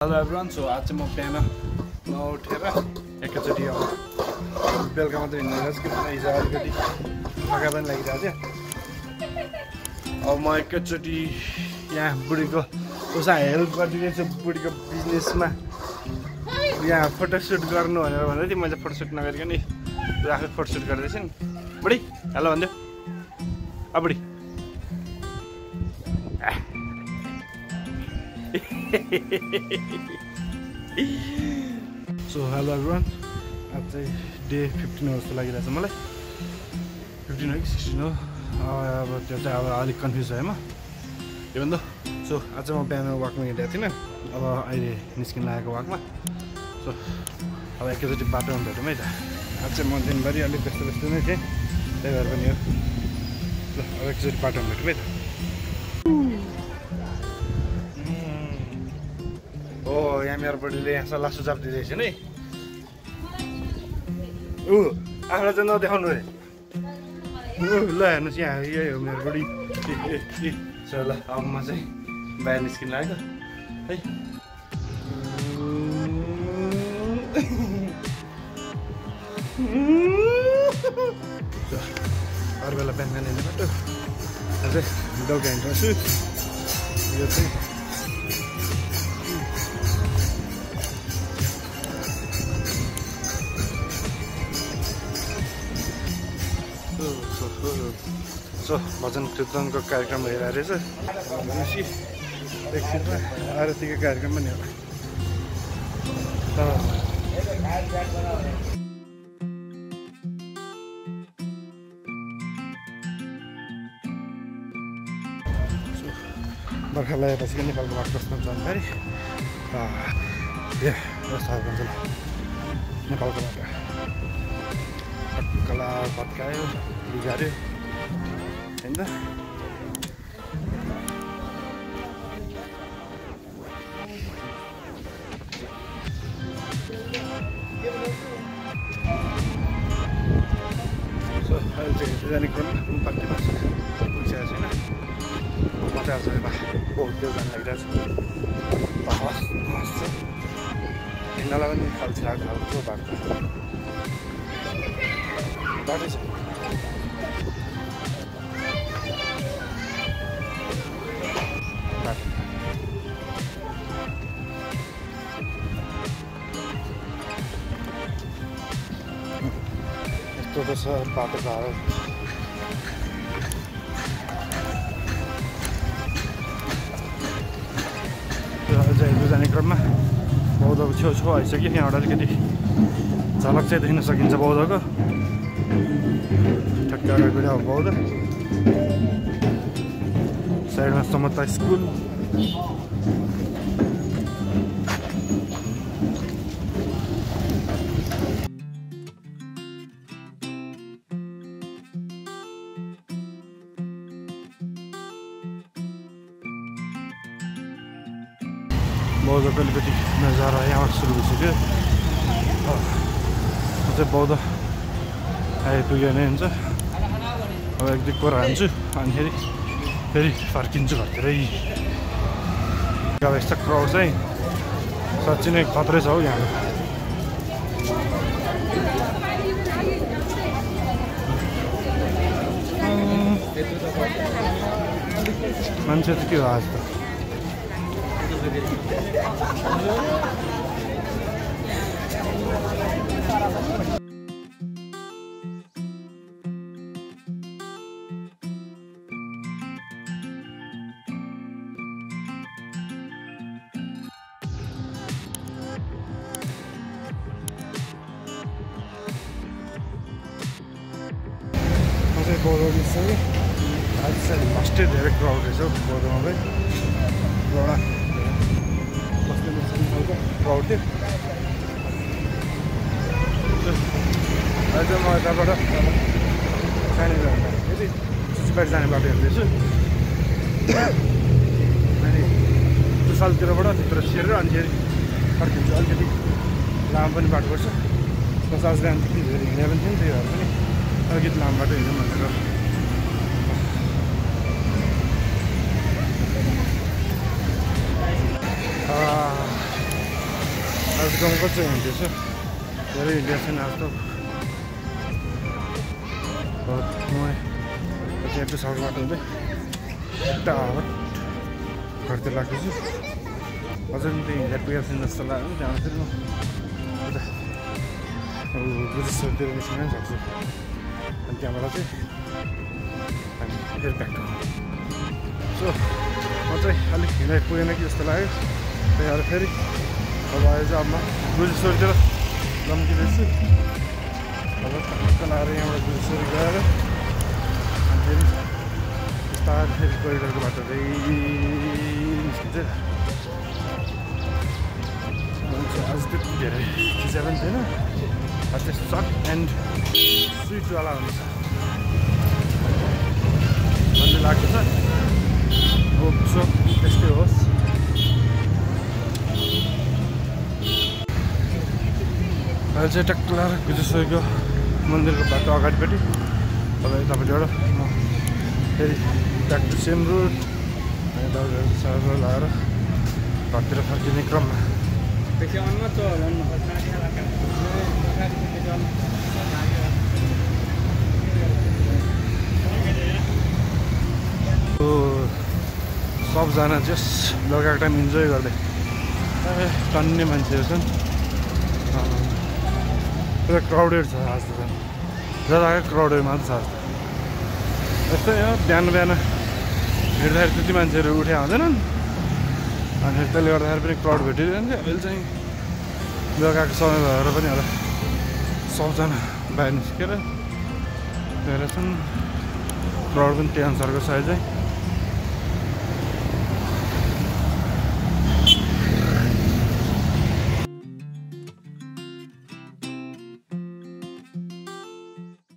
Hello everyone so आज चाहिँ म बिहान नउठेर एकैचोटि अब बेलुका मात्रै हिँड्दैछु कि हिजो अलिकति थका पनि लागिरहेको थियो। अब म एकैचोटि यहाँ बुढीको उसमा हेल्प गरिदिँदैछु बुढीको बिजनेसमा। यहाँ फोटोसुट गर्नु भनेर भन्दै थिएँ, मैले फोटोसुट नगरिकन नि आफै फोटोसुट गर्दैछु नि। बुढी हेलो भन्दियो अब बुढी सो हेलो एभ्रिवान आज चाहिँ डे 15 हो जस्तो लागिरहेछ मलाई। 15 हो कि 16 हो अब त्यो चाहिँ अब अलिक कन्फ्युज भयो म यो भन्दा। सो आज म बिहान वाकमा हिँडेको थिइनँ, अब अहिले निस्किन लागेको वाकमा। सो अब एकैचोटि बाटोमा भेटौँ है त। आज चाहिँ म दिनभरि अलिक व्यस्त नै थिएँ, त्यही भएर पनि हो। ल अब एकचोटि बाटोमा भेटौँ है त। हो यहाँ मेरो बुढीले यहाँ सल्लाह सुझाव दिँदैछ नि। आफूलाई चाहिँ नदेखाउनु रे। ल हेर्नुहोस् यहाँ यही हो मेरो बुढी। सो ल अब म चाहिँ बाहिर निस्किन लागेको है। अरू बेला बिहान हिँड्ने बाटो अझै बेलुका हिँड्छु। यो चाहिँ सो भजन कीर्तनको कार्यक्रम भइरहेको रहेछ। भनेपछि एकछिनमा आरतीको कार्यक्रम पनि हो। बर्खा लगाएपछि नेपालको बाट कस्तो जानकारी कस्तो हुन्छ नेपालको बाट कला भत्कायो बिगाऱ्यो होइन त। सो अहिले चाहिँ जाने क्रममा पार्टी पुगिसकेको छैन। मजा आउँछ बहुत देउ जानु लागिरहेको छ। हस् हिँड्नलाई पनि खाल्छ खालको बाटो बाटो छ। यस्तो त छ बाटो छ। हिजो जाने क्रममा बौद्धको छेउछेउ आइसक्यो। यहाँबाट अलिकति झलक चाहिँ देख्न सकिन्छ बौद्धको। ठ्याक्क अगाडि अब बौद्ध साइडमा समता स्कुल। बौद्धको अलिकति नजारा यहाँबाट सुरु भइसक्यो। चाहिँ बौद्ध आइपुग्यो नै हुन्छ। अब एक दुई कोरा हान्छु अनि फेरि फर्किन्छु घरतिरै। अब यस्तो क्राउड चाहिँ साँच्चै नै खत्रै छ हौ यहाँ। मान्छे त के हो आज त। बौद्ध बिर्सक्यो आज चाहिँ फर्स्टै धेरै क्राउड रहेछ हौ बौद्धमा चाहिँ। एउटा बस्ने खालको क्राउड थियो। अहिले चाहिँ म यताबाट कहाँनिर यदि चिचिपाटी जाने बाटो हेर्दैछु। अनि त्यो सालतिरबाट भित्र छिरेर अनि फेरि फर्किन्छु। अलिकति लामो पनि बाटो पर्छ। 50 ग्राम धेरै हिँडे पनि थियो नि, त्यही भएर पनि अलिकति लामो बाटो हिँड्नु भनेर। गाउँमा कति हिँड्दै छ धेरै हिँड्या छैन आज त म चाहिँ सडकबाट हुँदै टाढाबाट घरतिर लाग्दैछु अझै पनि त्यही हिँडेर पुगेको छैन जस्तो लाग्यो त्यहाँ फेरि म उता बुद्धिस्टतिर निस्किन पनि सक्छु अनि त्यहाँबाट चाहिँ हामी फेरि ब्याक टु सो म चाहिँ अलिक हिँडेर पुगेन कि जस्तो लाग्यो त्यही भएर फेरि अब अहिले चाहिँ अब म बुद्धिस्टतिर लम्किँदैछु अब टक्क लगाएर यहाँबाट बुद्धिस्टरी गएर अनि फेरि बिस्तारै फेरि कोरिडोरको बाटो निस्किन्छ आज त्यति धेरै खिचा पनि छैन अझै सर्ट एन्ड स्विटवाला हुन्छ भन्ने लाग्दछ होप सो त्यस्तै होस् अहिले चाहिँ टक्क लगाएर गुजेश्वरीको मन्दिरको बाटो अगाडिपट्टि अब यतापट्टिबाट म फेरि ब्याक टु सेम रोड अनि दबाईहरू सारहरू लगाएर घरतिर फर्किने क्रममा सबजना जस लगाएको टाइम इन्जोय गर्दै टन्ने मान्छेहरू छन् पुरा क्राउडेड छ आज त झन् जता क्राउडेड मात्र छ आज त यस्तै हो बिहान हिँड्दाखेरि त्यति मान्छेहरू उठ्या हुँदैनन् अनि त्यसले गर्दाखेरि पनि क्राउड भेटिरहन्छ अहिले चाहिँ लगाएको समय भएर पनि होला सबजना बाहिर निस्केर गएर छन् क्राउड पनि त्यही अनुसारको छ अहिले चाहिँ